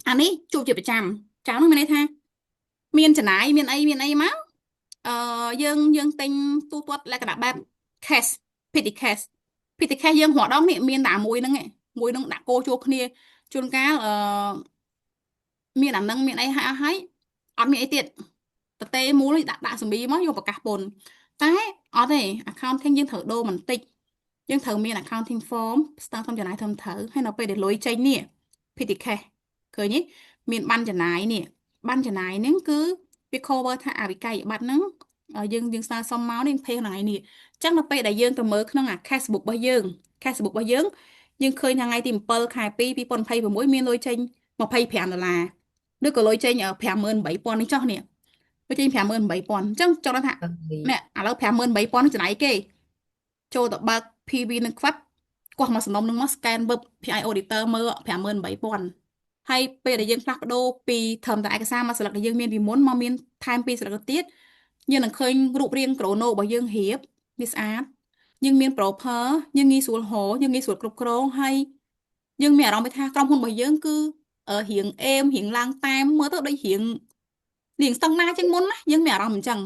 อันนี้ជួบជាប្រចាំចាំនោះមានន័យថាមានចំណាយមានអីមកយើងទិញទូទាត់លក្ខណៈបែប cash petty cash petty cash យើងរាល់ដងនេះមានតែមួយហ្នឹងឯងមួយហ្នឹងដាក់កូរចូលគ្នាជួនកាលមានអាហ្នឹងមានអីហើយអត់មានអីទៀតតទេមូលដាក់សម្ប៊ីមកយកប្រកាសពន្ធតែអត់ទេ accounting យើងត្រូវដូរបន្តិចយើងត្រូវមាន accounting form ស្តង់ចំណាយធំត្រូវហើយនៅពេលដែលលុយចេញនេះ petty cash ឃើញទេមានបានចំណាយនេះបានចំណាយហ្នឹងគឺវា cover ថាអាវិក័យប័ត្រហ្នឹងយើងស្នើសុំមកនេះភេថ្ងៃនេះអញ្ចឹងនៅពេលដែលយើងទៅមើលក្នុងអា cash book របស់យើង cash book របស់យើងឃើញថ្ងៃទី7ខែ2 2026មានលុយចេញ$25ឬក៏លុយចេញ58,000នេះចុះនេះលុយចេញ58,000អញ្ចឹងចង់ថាហើយនេះឥឡូវ58,000នេះចំណាយគេចូលទៅបើក PV នឹងខ្វាត់គាត់មកសំណុំនឹងមក scan បើ PI auditor មើល58,000ហើយពេលដែលយើងផ្លាស់ប្ដូរពីត្រឹមតែឯកសារមកស្លឹកដែលយើងមានពីមុនមកមានថែមពីរស្លឹកទៅទៀតយើងនឹងឃើញរូបរាងក្រូណូរបស់យើងរៀបវាស្អាតយើងមាន proper យើងងាយស្រួលហៅយើងងាយស្រួលគ្រប់គ្រងហើយយើងមានអារម្មណ៍ថាក្រុមហ៊ុនរបស់យើងគឺរៀងអេមរៀងឡើងតាមមើលទៅដូចរៀងស្តង់ណាជាងមុនណាយើងមានអារម្មណ៍អញ្ចឹង